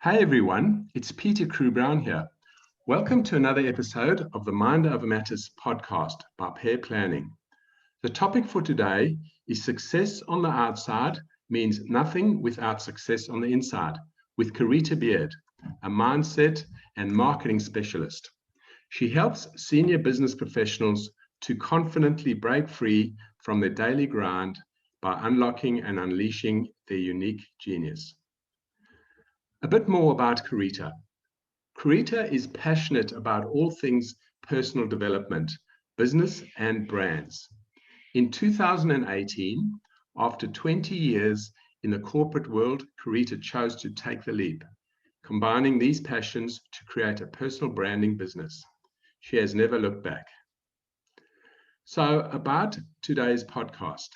Hi everyone, it's Peter Crewe-Brown here. Welcome to another episode of the Mind Over Matters podcast by Pair Planning. The topic for today is success on the outside means nothing without success on the inside, with Karita Beard, a mindset and marketing specialist. She helps senior business professionals to confidently break free from their daily grind by unlocking and unleashing their unique genius. A bit more about Karita. Karita is passionate about all things personal development, business, and brands. In 2018, after 20 years in the corporate world, Karita chose to take the leap, combining these passions to create a personal branding business. She has never looked back. So, about today's podcast,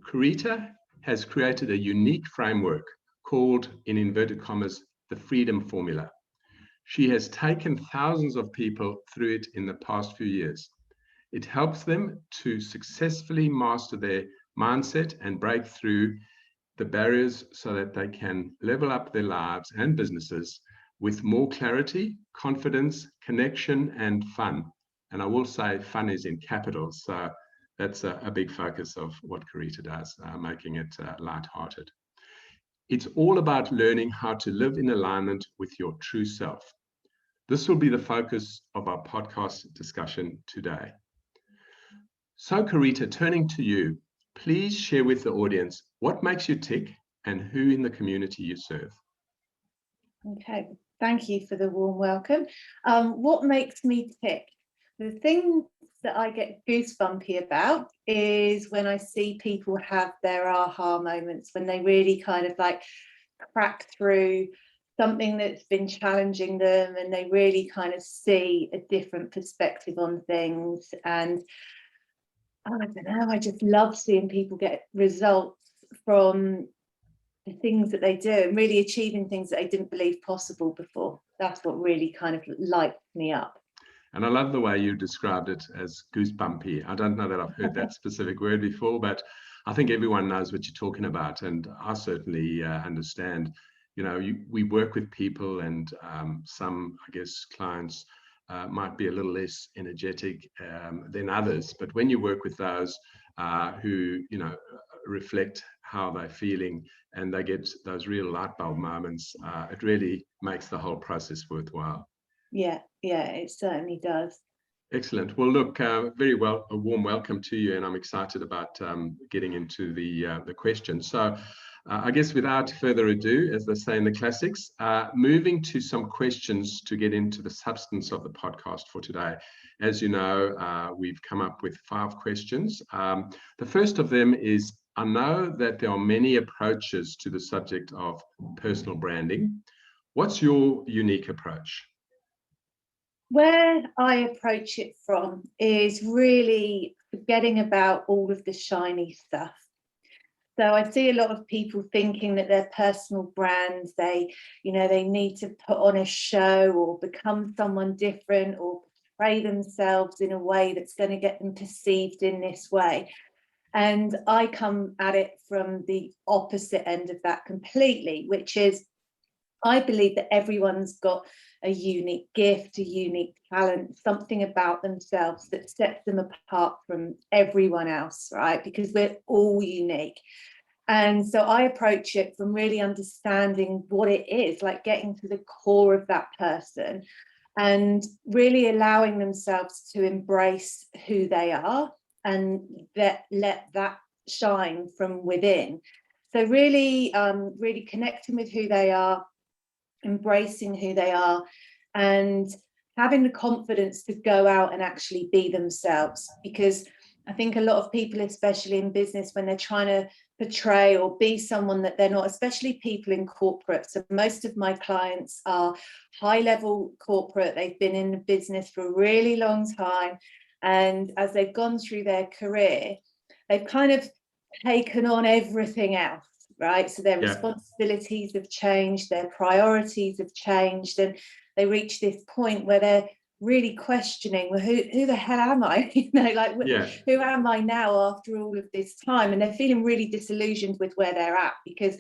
Karita has created a unique framework called, in inverted commas, the Freedom Formula. She has taken thousands of people through it in the past few years. It helps them to successfully master their mindset and break through the barriers so that they can level up their lives and businesses with more clarity, confidence, connection, and fun. And I will say fun is in capitals, so that's a big focus of what Karita does, making it lighthearted. It's all about learning how to live in alignment with your true self. This will be the focus of our podcast discussion today. So, Karita, turning to you, please share with the audience what makes you tick and who in the community you serve. Okay, thank you for the warm welcome. What makes me tick? The thing that I get goosebumpy about is when I see people have their aha moments, when they really kind of like crack through something that's been challenging them and they really kind of see a different perspective on things. And I don't know, I just love seeing people get results from the things that they do and really achieving things that they didn't believe possible before. That's what really kind of lights me up. And I love the way you described it as goosebumpy. I don't know that I've heard that specific word before, but I think everyone knows what you're talking about. And I certainly understand, we work with people and some, I guess, clients might be a little less energetic than others. But when you work with those who, reflect how they're feeling and they get those real light bulb moments, it really makes the whole process worthwhile. Yeah, it certainly does. Excellent. Well, look, a warm welcome to you, and I'm excited about getting into the question. So, I guess without further ado, as they say in the classics, moving to some questions to get into the substance of the podcast for today. As you know, we've come up with 5 questions. The first of them is, I know that there are many approaches to the subject of personal branding. What's your unique approach? Where I approach it from is really forgetting about all of the shiny stuff. So I see a lot of people thinking that their personal brands, they need to put on a show or become someone different or portray themselves in a way that's going to get them perceived in this way. And I come at it from the opposite end of that completely, which is I believe that everyone's got a unique gift, a unique talent, something about themselves that sets them apart from everyone else, right? Because we're all unique. And so I approach it from really understanding what it is, like getting to the core of that person and really allowing themselves to embrace who they are and let that shine from within. So really connecting with who they are, embracing who they are, and having the confidence to go out and actually be themselves. Because I think a lot of people, especially in business, when they're trying to portray or be someone that they're not, especially people in corporate. So most of my clients are high-level corporate. They've been in the business for a really long time. And as they've gone through their career, they've kind of taken on everything else. Right, so their responsibilities have changed, their priorities have changed, and they reach this point where they're really questioning, well, who the hell am I? Who am I now after all of this time? And they're feeling really disillusioned with where they're at because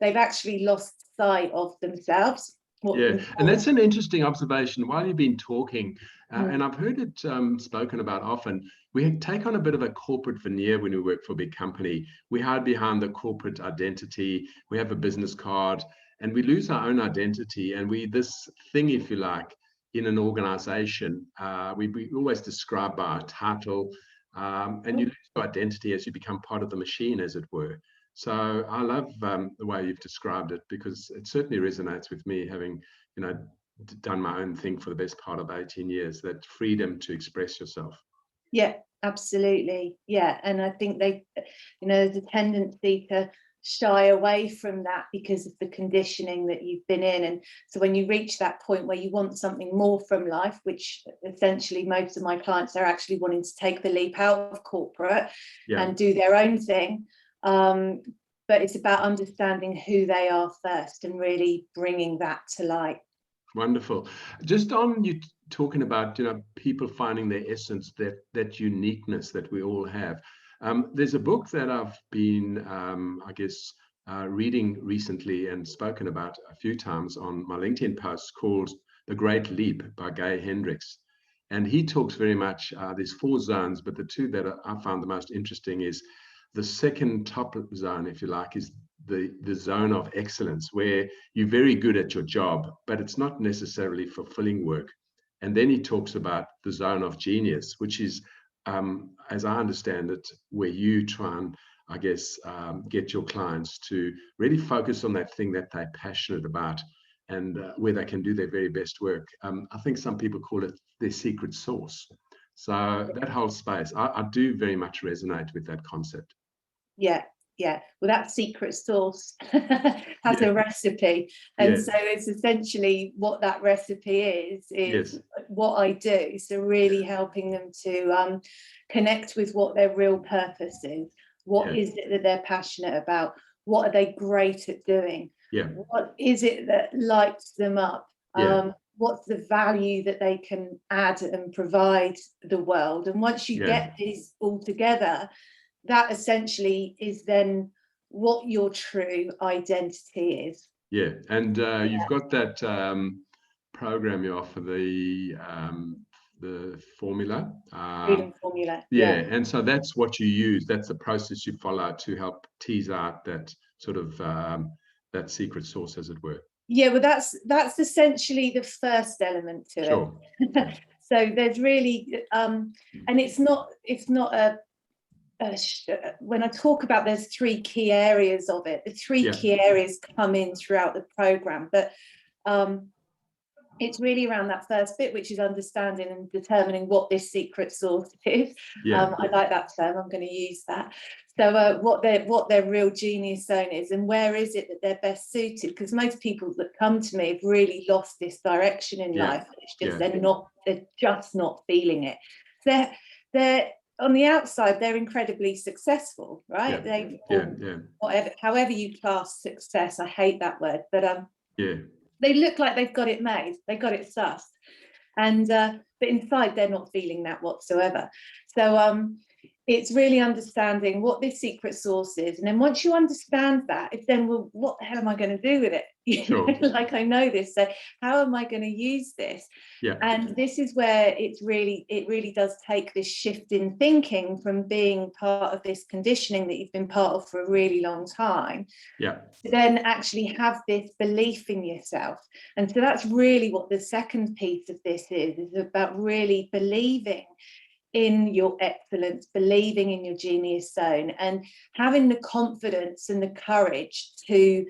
they've actually lost sight of themselves. Yeah, and that's an interesting observation. While you've been talking, Mm. and I've heard it spoken about often, we take on a bit of a corporate veneer when we work for a big company. We hide behind the corporate identity. We have a business card, and we lose our own identity. And this thing, if you like, in an organization, we always describe by our title, and you lose your identity as you become part of the machine, as it were. So I love the way you've described it, because it certainly resonates with me, having, done my own thing for the best part of 18 years, that freedom to express yourself. Yeah, absolutely. Yeah. And I think there's a tendency to shy away from that because of the conditioning that you've been in. And so when you reach that point where you want something more from life, which essentially most of my clients are actually wanting to take the leap out of corporate and do their own thing. But it's about understanding who they are first and really bringing that to light. Wonderful. Just on you talking about, people finding their essence, that uniqueness that we all have. There's a book that I've been, reading recently and spoken about a few times on my LinkedIn posts, called The Great Leap by Gay Hendricks. And he talks very much, there's 4 zones, but the 2 that I found the most interesting is the second top zone, if you like, is the zone of excellence, where you're very good at your job, but it's not necessarily fulfilling work. And then he talks about the zone of genius, which is, as I understand it, where you try and, get your clients to really focus on that thing that they're passionate about, and where they can do their very best work. I think some people call it their secret sauce. So that whole space, I do very much resonate with that concept. Yeah. Well, that secret sauce has a recipe. And so it's essentially what that recipe is what I do. So really helping them to connect with what their real purpose is. What is it that they're passionate about? What are they great at doing? What is it that lights them up? What's the value that they can add and provide the world? And once you get these all together, that essentially is then what your true identity is. Yeah, and you've got that program you offer, the formula. Freedom formula. Yeah, and so that's what you use. That's the process you follow to help tease out that sort of that secret sauce, as it were. Yeah, well, that's essentially the first element to it. So there's really, and it's not a when I talk about, there's 3 key areas of it. The 3 key areas come in throughout the program, but it's really around that first bit, which is understanding and determining what this secret sauce is. I like that term. I'm going to use that. So what their real genius zone is, and where is it that they're best suited? Because most people that come to me have really lost this direction in life. It's just they're just not feeling it. They're on the outside, they're incredibly successful, right? Whatever, however you class success, I hate that word, but they look like they've got it made, they got it sussed, and but inside they're not feeling that whatsoever. So it's really understanding what this secret sauce is, and then once you understand that, it's then, well, what the hell am I going to do with it? Like, I know this, so how am I going to use this? And this is where it really does take this shift in thinking from being part of this conditioning that you've been part of for a really long time, to then actually have this belief in yourself. And so that's really what the second piece of this is about, really believing in your excellence, believing in your genius zone, and having the confidence and the courage to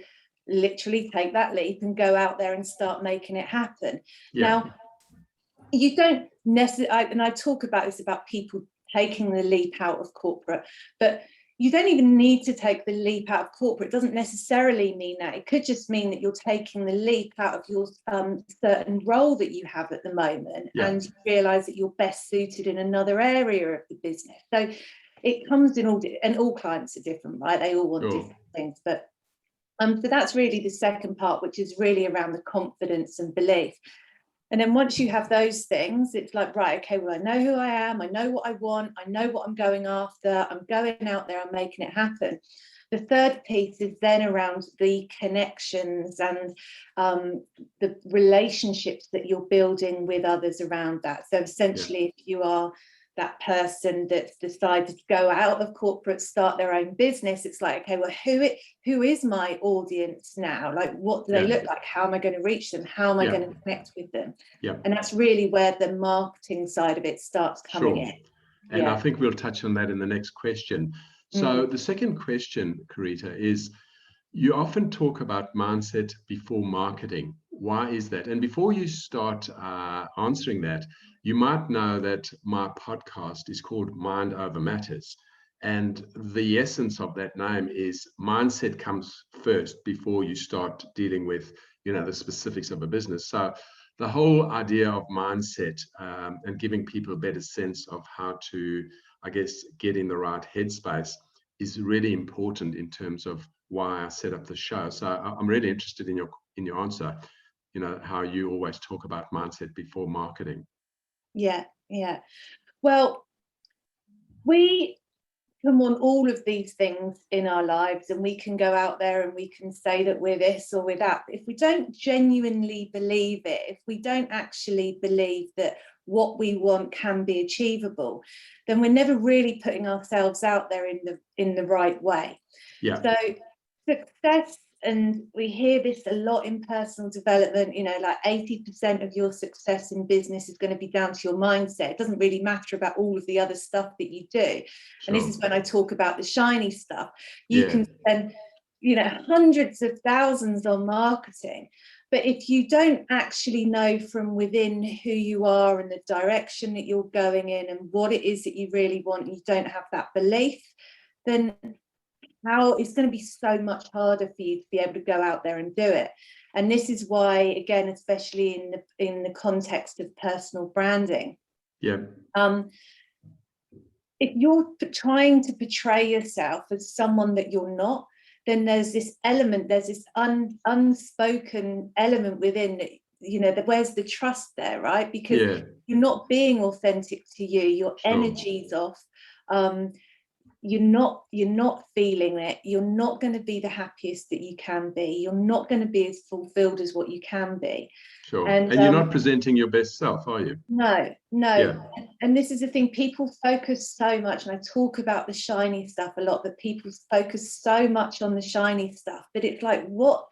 literally take that leap and go out there and start making it happen. Now, you don't necessarily, and I talk about this, about people taking the leap out of corporate, but you don't even need to take the leap out of corporate. It doesn't necessarily mean that. It could just mean that you're taking the leap out of your certain role that you have at the moment, and you realise that you're best suited in another area of the business. So it comes in all clients are different, right? They all want different things, but so that's really the second part, which is really around the confidence and belief. And then once you have those things, it's like, right, okay, well, I know who I am, I know what I want, I know what I'm going after, I'm going out there, I'm making it happen. The third piece is then around the connections and the relationships that you're building with others around that. So essentially, if you are that person that's decided to go out of corporate, start their own business, it's like, okay, well, who is my audience now? Like, what do they look like? How am I going to reach them? How am I going to connect with them? And that's really where the marketing side of it starts coming in. And I think we'll touch on that in the next question. So the second question, Karita, is you often talk about mindset before marketing. Why is that? And before you start answering that, you might know that my podcast is called Mind Over Matters. And the essence of that name is mindset comes first before you start dealing with, the specifics of a business. So the whole idea of mindset and giving people a better sense of how to, I guess, get in the right headspace is really important in terms of why I set up the show. So I'm really interested in your answer, how you always talk about mindset before marketing. Yeah. Well, we can want all of these things in our lives, and we can go out there and we can say that we're this or we're that. If we don't genuinely believe it, if we don't actually believe that what we want can be achievable, then we're never really putting ourselves out there in the right way. So success, and we hear this a lot in personal development, like 80% of your success in business is going to be down to your mindset. It doesn't really matter about all of the other stuff that you do. And this is when I talk about the shiny stuff. You can spend, hundreds of thousands on marketing, but if you don't actually know from within who you are and the direction that you're going in and what it is that you really want, and you don't have that belief, then it's going to be so much harder for you to be able to go out there and do it. And this is why, again, especially in the context of personal branding, if you're trying to portray yourself as someone that you're not, then there's this unspoken element within that, where's the trust there, right? Because you're not being authentic to you, your energy's off. You're not feeling it. You're not going to be the happiest that you can be. You're not going to be as fulfilled as what you can be. And you're not presenting your best self, are you? No. And this is the thing, people focus so much, and I talk about the shiny stuff a lot, that people focus so much on the shiny stuff, but it's like, what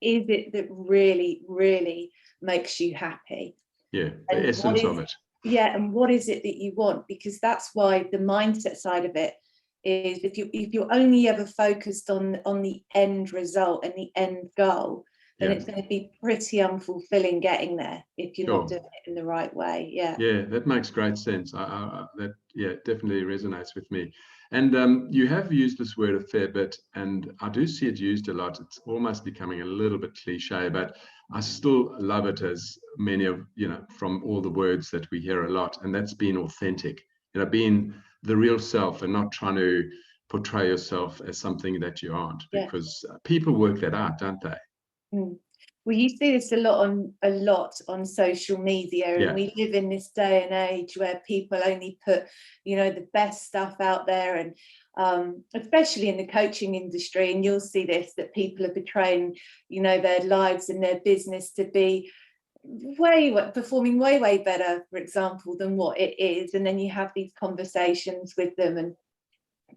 is it that really, really makes you happy? The essence of it. And what is it that you want? Because that's why the mindset side of it is, if you're only ever focused on the end result and the end goal, then it's going to be pretty unfulfilling getting there if you're not doing it in the right way. That makes great sense. That definitely resonates with me. And you have used this word a fair bit, and I do see it used a lot. It's almost becoming a little bit cliche, but I still love it, as many of, from all the words that we hear a lot, and that's being authentic, being the real self and not trying to portray yourself as something that you aren't, because people work that out, don't they? Well, you see this a lot on social media, and we live in this day and age where people only put, the best stuff out there, and especially in the coaching industry, and you'll see this, that people are portraying, their lives and their business to be performing way better, for example, than what it is. And then you have these conversations with them, and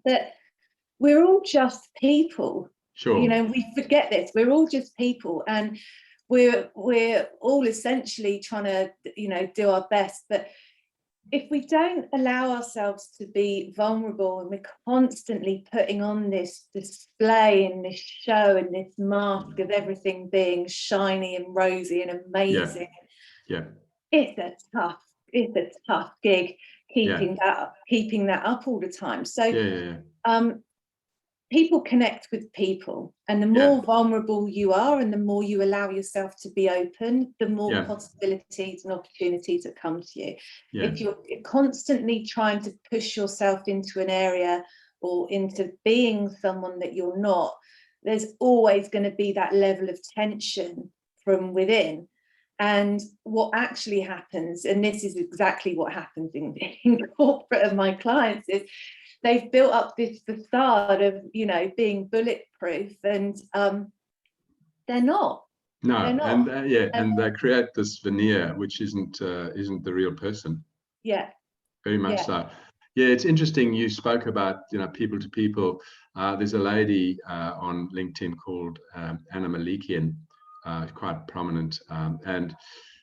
that we're all just people. We forget this. We're all just people, and we're all essentially trying to, do our best. But if we don't allow ourselves to be vulnerable, and we're constantly putting on this display and this show and this mask of everything being shiny and rosy and amazing, it's a tough gig keeping that up all the time. So people connect with people, and the more vulnerable you are and the more you allow yourself to be open, the more possibilities and opportunities that come to you. If you're constantly trying to push yourself into an area or into being someone that you're not, there's always going to be that level of tension from within. And what actually happens, and this is exactly what happens in corporate of my clients, is they've built up this facade of, you know, being bulletproof, and they're not. No, They're not. and and they create this veneer which isn't the real person. Yeah. Very much so. Yeah, it's interesting. You spoke about, you know, people to people. There's a lady on LinkedIn called Anna Malikian, quite prominent, and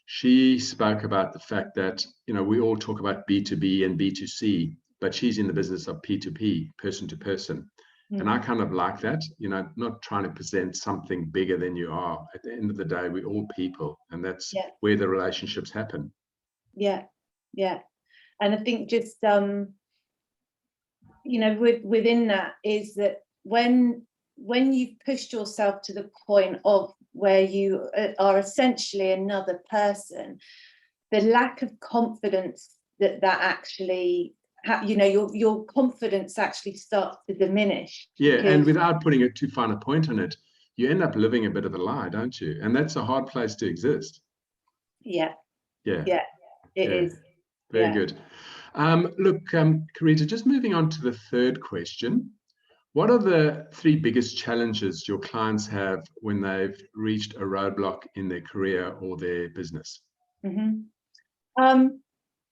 she spoke about the fact that, you know, we all talk about B2B and B2C, but she's in the business of P2P, person to person. And I kind of like that, you know, not trying to present something bigger than you are. At the end of the day, we're all people, and that's where the relationships happen. Yeah, yeah. And I think just, you know, within that is that when you've pushed yourself to the point of where you are essentially another person, the lack of confidence that actually, you know, your confidence actually starts to diminish. Yeah, and without putting it too fine a point on it, you end up living a bit of a lie, don't you? And that's a hard place to exist. Yeah. Yeah. Yeah, it is. Very good. Look, Karita, just moving on to the third question. What are the 3 biggest challenges your clients have when they've reached a roadblock in their career or their business?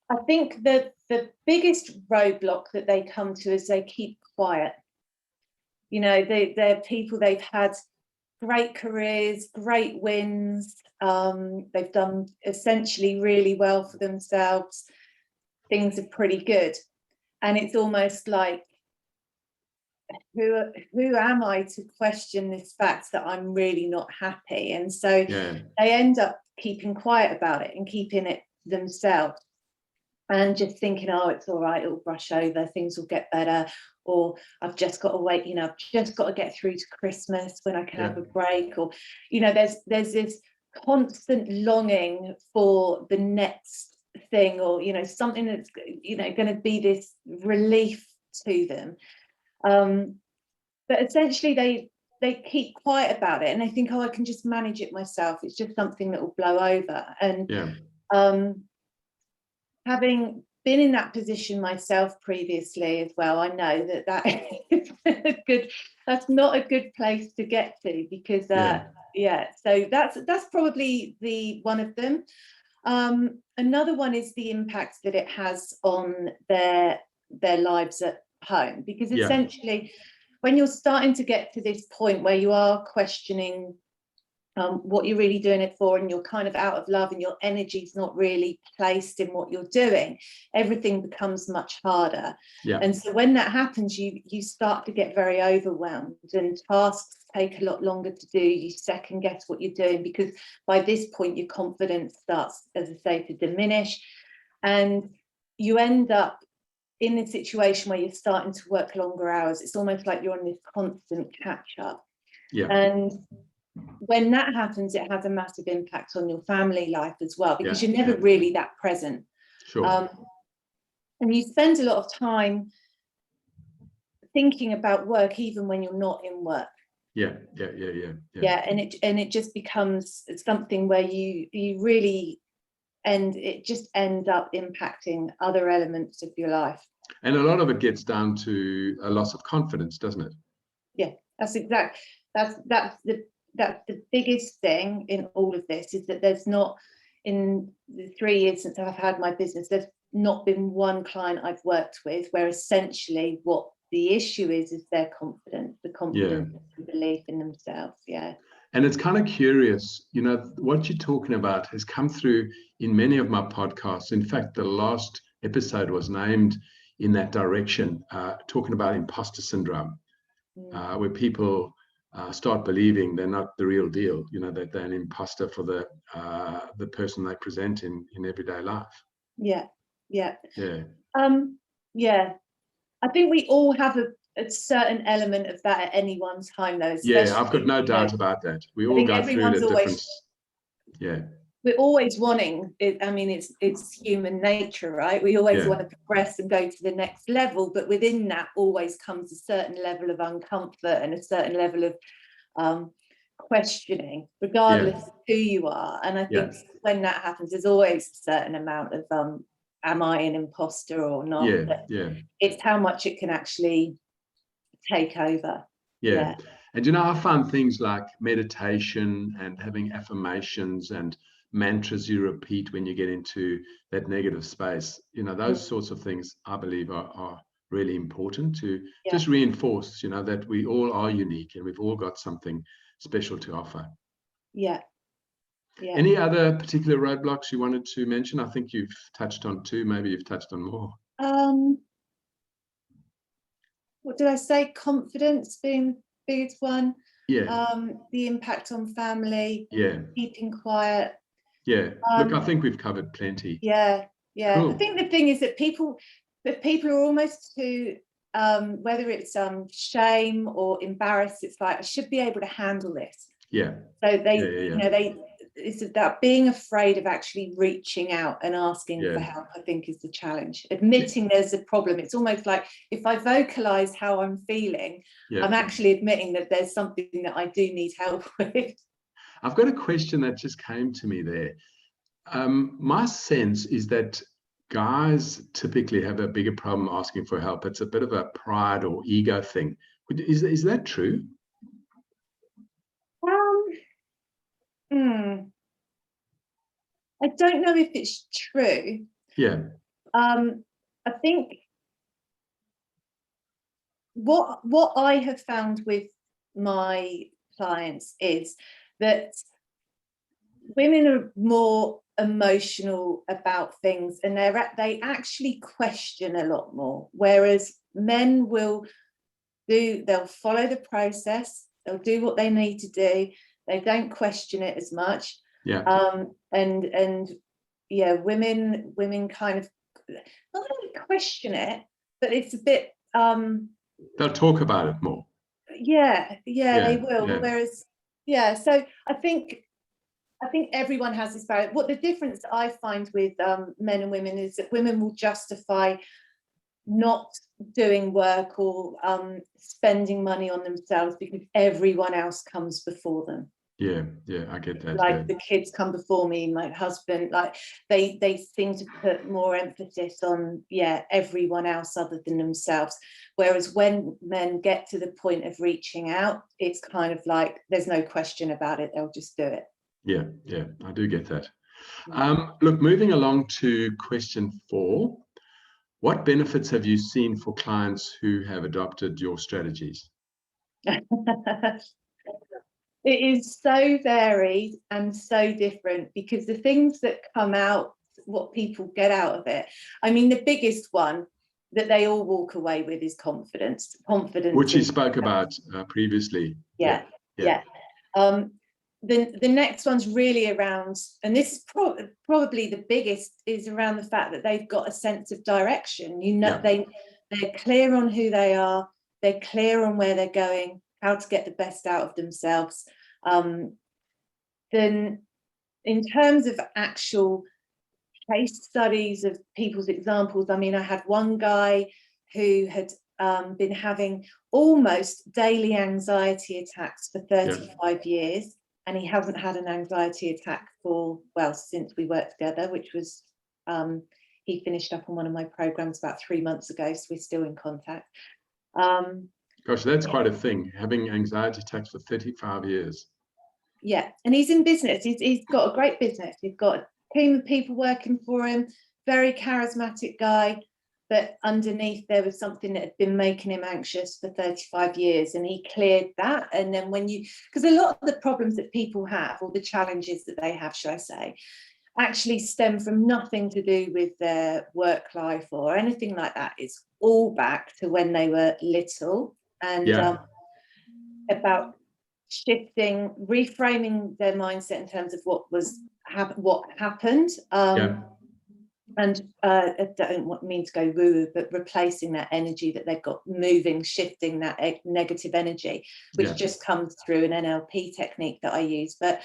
I think that the biggest roadblock that they come to is they keep quiet. You know, they're people, they've had great careers, great wins. They've done essentially really well for themselves. Things are pretty good. And it's almost like, who am I to question this fact that I'm really not happy? And so they end up keeping quiet about it and keeping it themselves, and just thinking, oh, it's all right, it'll brush over, things will get better, or I've just got to wait, you know, I've just got to get through to Christmas when I can have a break. Or, you know, there's this constant longing for the next thing, or, you know, something that's, you know, going to be this relief to them. But essentially they keep quiet about it, and they think, oh, I can just manage it myself, it's just something that will blow over. And having been in that position myself previously as well, I know that that's not a good place to get to, because so that's probably the one of them. Another one is the impact that it has on their lives at home, because essentially when you're starting to get to this point where you are questioning what you're really doing it for, and you're kind of out of love, and your energy's not really placed in what you're doing, everything becomes much harder. And so when that happens, you start to get very overwhelmed, and tasks take a lot longer to do. You second guess what you're doing, because by this point your confidence starts, as I say, to diminish, and you end up in a situation where you're starting to work longer hours. It's almost like you're on this constant catch up. And when that happens, it has a massive impact on your family life as well, because you're never really that present. And you spend a lot of time thinking about work even when you're not in work. And it just becomes something where you really, and it just ends up impacting other elements of your life. And a lot of it gets down to a loss of confidence, doesn't it? Yeah, that's the biggest thing in all of this, is that there's not, in the 3 years since I've had my business, there's not been one client I've worked with where essentially what the issue is their confidence, and belief in themselves. And it's kind of curious, you know, what you're talking about has come through in many of my podcasts. In fact, the last episode was named in that direction, talking about imposter syndrome, where people start believing they're not the real deal, you know, that they're an imposter for the person they present in everyday life. I think we all have a certain element of that at any one time, though. I've got no doubt about that. We all go through it at different. We're always wanting it. I mean, it's human nature, right? We always want to progress and go to the next level, but within that always comes a certain level of uncomfort and a certain level of questioning, regardless of who you are. And I think when that happens, there's always a certain amount of am I an imposter or not? Yeah, But yeah, it's how much it can actually take over. yeah. And you know, I find things like meditation and having affirmations and mantras you repeat when you get into that negative space, you know, those sorts of things I believe are really important to just reinforce, you know, that we all are unique and we've all got something special to offer. Yeah. Yeah. Any other particular roadblocks you wanted to mention? I think you've touched on two, maybe you've touched on more. What did I say? Confidence being the biggest one. Yeah. The impact on family. Yeah. Keeping quiet. Yeah. Look, I think we've covered plenty. Yeah. Yeah. Cool. I think the thing is that people are almost too, whether it's shame or embarrassed, it's like, I should be able to handle this. Yeah. So they, you know, it's that being afraid of actually reaching out and asking for help, I think, is the challenge. Admitting there's a problem. It's almost like if I vocalize how I'm feeling, I'm actually admitting that there's something that I do need help with. I've got a question that just came to me there. My sense is that guys typically have a bigger problem asking for help. It's a bit of a pride or ego thing. Is that true? I don't know if it's true. Yeah. I think what I have found with my clients is that women are more emotional about things, and they actually question a lot more, whereas men they'll follow the process, they'll do what they need to do, they don't question it as much. And yeah, women kind of not really question it, but it's a bit they'll talk about it more. Yeah, they will. Whereas so I think everyone has this barrier. What the difference I find with men and women is that women will justify not doing work or spending money on themselves because everyone else comes before them. Yeah, I get that. Like the kids come before me, my husband, like they seem to put more emphasis on everyone else other than themselves. Whereas when men get to the point of reaching out, it's kind of like there's no question about it, they'll just do it. Yeah, I do get that. Look, moving along to question 4. What benefits have you seen for clients who have adopted your strategies? It is so varied and so different, because the things that come out, what people get out of it, I mean, the biggest one that they all walk away with is confidence, which you spoke about previously. The next one's really around, and this is probably the biggest, is around the fact that they've got a sense of direction. They're clear on who they are, they're clear on where they're going, how to get the best out of themselves. Then in terms of actual case studies of people's examples, I mean, I had one guy who had been having almost daily anxiety attacks for 35 years, and he hasn't had an anxiety attack since we worked together, which was he finished up on one of my programs about 3 months ago, so we're still in contact. Gosh, that's quite a thing, having anxiety attacks for 35 years. Yeah, and he's in business. He's got a great business. He's got a team of people working for him, very charismatic guy, but underneath there was something that had been making him anxious for 35 years, and he cleared that. And then because a lot of the problems that people have, or the challenges that they have, should I say, actually stem from nothing to do with their work life or anything like that. It's all back to when they were little, and about shifting, reframing their mindset in terms of what happened. And I don't mean to go woo-woo, but replacing that energy that they've got, shifting that negative energy, which just comes through an NLP technique that I use. But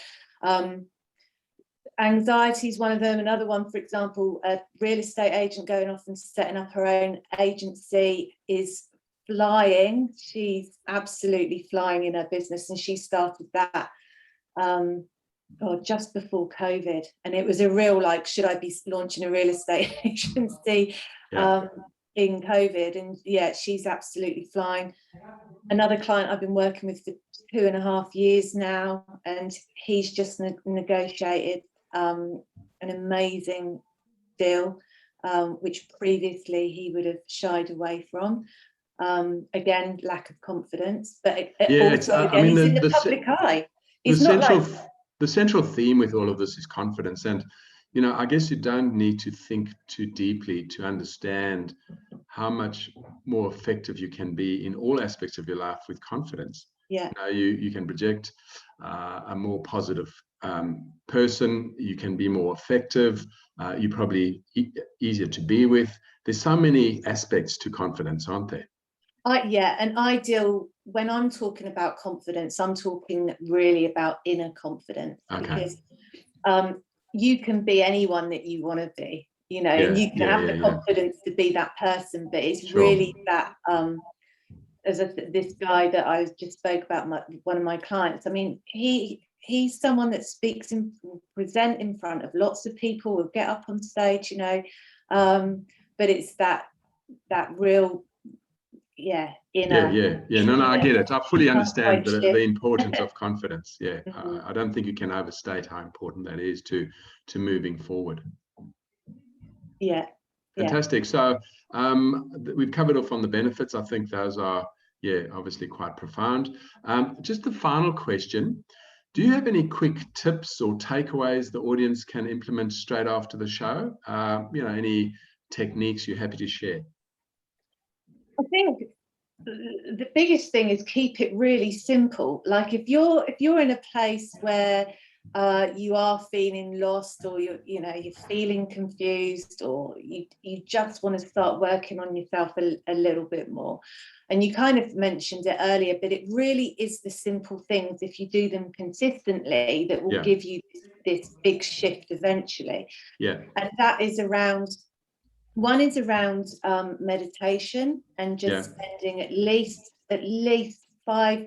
anxiety is one of them. Another one, for example, a real estate agent going off and setting up her own agency is flying. She's absolutely flying in her business, and she started that just before COVID, and it was a real like, should I be launching a real estate agency in COVID? And yeah, she's absolutely flying. Another client I've been working with for 2.5 years now, and he's just negotiated an amazing deal, which previously he would have shied away from. Again, lack of confidence, but also again, he's in the public eye. He's the central theme with all of this is confidence. And, I guess you don't need to think too deeply to understand how much more effective you can be in all aspects of your life with confidence. Yeah. You can project a more positive person. You can be more effective. You're probably easier to be with. There's so many aspects to confidence, aren't there? And when I'm talking about confidence, I'm talking really about inner confidence. Okay. Because you can be anyone that you want to be, and you can have the confidence to be that person, but it's really that, this guy that I just spoke about, one of my clients, I mean, he's someone that speaks and present in front of lots of people, will get up on stage, but it's that real inner. No, I get it. I fully understand the importance of confidence. I don't think you can overstate how important that is to moving forward. Fantastic. So we've covered off on the benefits. I think those are obviously quite profound. Just the final question: do you have any quick tips or takeaways the audience can implement straight after the show? Any techniques you're happy to share? I think the biggest thing is keep it really simple. Like if you're in a place where you are feeling lost, or you're feeling confused, or you just want to start working on yourself a little bit more, and you kind of mentioned it earlier, but it really is the simple things, if you do them consistently, that will give you this big shift eventually. And that is around meditation, and just spending at least 5,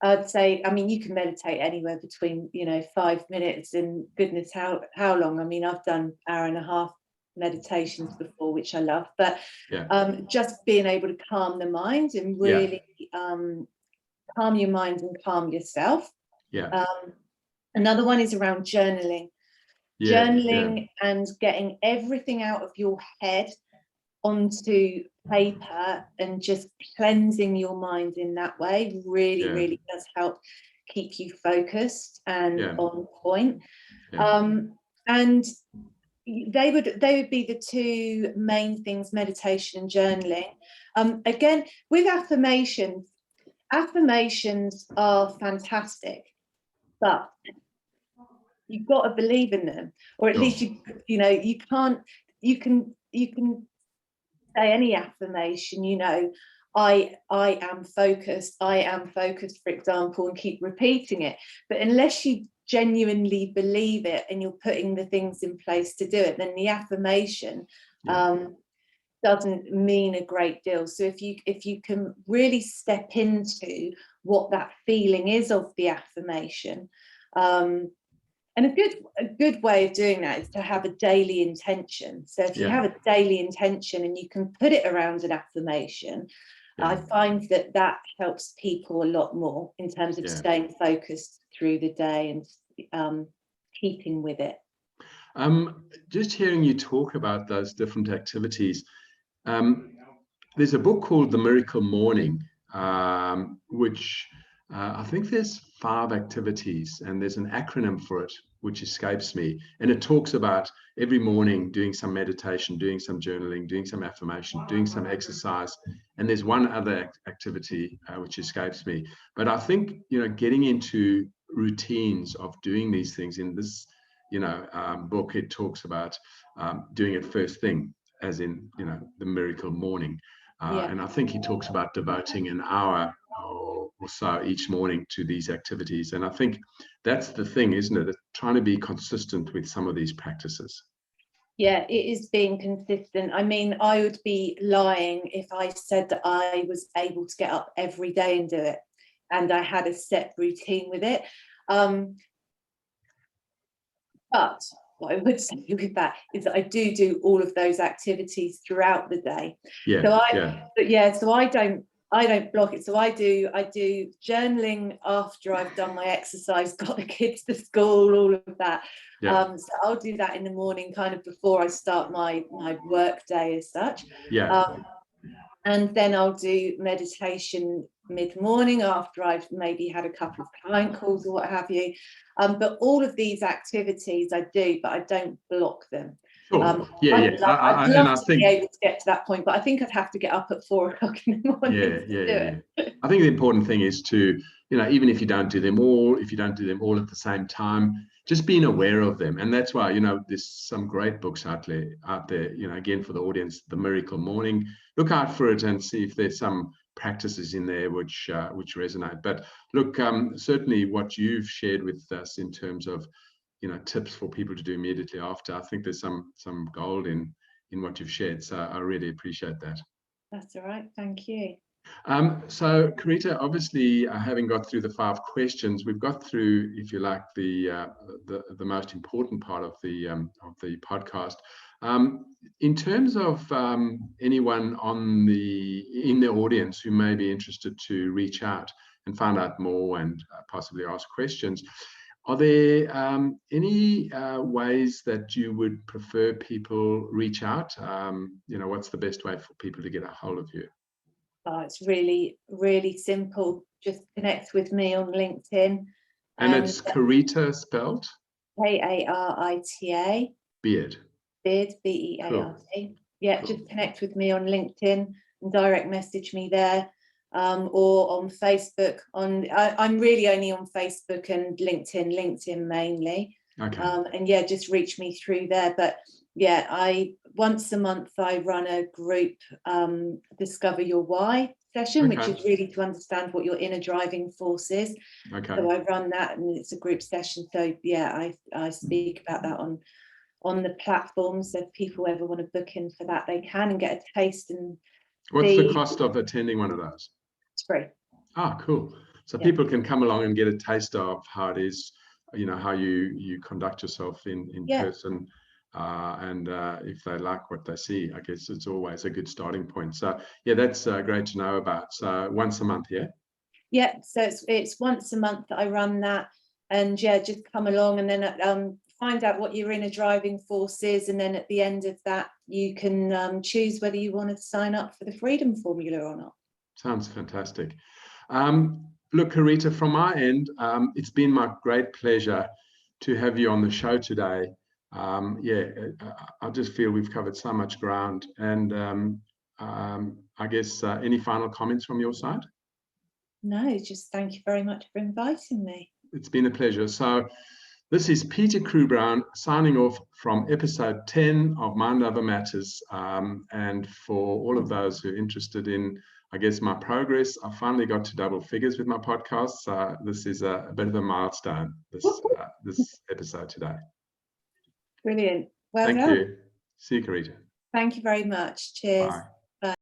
I'd say. I mean, you can meditate anywhere between 5 minutes and goodness how long. I mean, I've done 1.5-hour meditations before, which I love, but just being able to calm the mind and really calm your mind and calm yourself. Another one is around journaling. And getting everything out of your head onto paper, and just cleansing your mind in that way really does help keep you focused and on point. And they would be the two main things: meditation and journaling. Again, with affirmations are fantastic, but you've got to believe in them, or at least you can say any affirmation, I am focused, for example, and keep repeating it. But unless you genuinely believe it and you're putting the things in place to do it, then the affirmation doesn't mean a great deal. So if you can really step into what that feeling is of the affirmation, and a good way of doing that is to have a daily intention. So if you have a daily intention and you can put it around an affirmation, I find that helps people a lot more in terms of staying focused through the day and keeping with it. Just hearing you talk about those different activities, there's a book called The Miracle Morning, which I think there's 5 activities, and there's an acronym for it which escapes me, and it talks about every morning doing some meditation, doing some journaling, doing some affirmation, doing some exercise, and there's one other activity which escapes me. But I think getting into routines of doing these things. In this book, it talks about doing it first thing, as in the miracle morning, and I think he talks about devoting an hour or so each morning to these activities. And I think that's the thing, isn't it? Trying to be consistent with some of these practices. Yeah, it is being consistent. I mean, I would be lying if I said that I was able to get up every day and do it, and I had a set routine with it. But what I would say with that is that I do all of those activities throughout the day. Yeah. So I don't block it. So I do journaling after I've done my exercise, got the kids to school, all of that. Yeah. So I'll do that in the morning, kind of before I start my work day as such. Yeah. And then I'll do meditation mid-morning after I've maybe had a couple of client calls or what have you. But all of these activities I do, but I don't block them. Sure. I'd love to be able to get to that point, but I think I'd have to get up at 4 o'clock in the morning to do it. I think the important thing is to, even if you don't do them all, if you don't do them all at the same time, just being aware of them. And that's why, there's some great books out there, again, for the audience, The Miracle Morning. Look out for it and see if there's some practices in there which resonate. But look, certainly what you've shared with us in terms of tips for people to do immediately after, I think there's some gold in what you've shared. So I really appreciate that. That's all right. Thank you. So Karita, obviously, having got through the 5 questions, we've got through, if you like, the most important part of the podcast. In terms of anyone in the audience who may be interested to reach out and find out more and possibly ask questions, are there any ways that you would prefer people reach out? What's the best way for people to get a hold of you? It's really, really simple. Just connect with me on LinkedIn. And it's Karita spelled? Karita. Beard, B-E-A-R-T. Cool. Yeah, cool. Just connect with me on LinkedIn and direct message me there. Or on Facebook. I'm really only on Facebook and LinkedIn mainly. Okay. And just reach me through there. But once a month I run a group Discover Your Why session, which is really to understand what your inner driving force is. Okay. So I run that, and it's a group session. So I speak about that on the platforms. So if people ever want to book in for that, they can and get a taste. And what's the cost of attending one of those? It's free. Cool. So people can come along and get a taste of how it is, how you conduct yourself in person. And if they like what they see, I guess it's always a good starting point. So that's great to know about. So once a month, so it's once a month that I run that, and just come along and then find out what your inner driving force is, and then at the end of that you can choose whether you want to sign up for the Freedom Formula or not. Sounds fantastic. Look, Karita, from my end, it's been my great pleasure to have you on the show today. I just feel we've covered so much ground. And I guess any final comments from your side? No, just thank you very much for inviting me. It's been a pleasure. So this is Peter Crewe-Brown signing off from episode 10 of Mind Over Matters. And for all of those who are interested in, I guess, my progress, I finally got to double figures with my podcast. So this is a bit of a milestone, this episode today. Brilliant. Well Thank done. you. See you, Karita. Thank you very much. Cheers. Bye.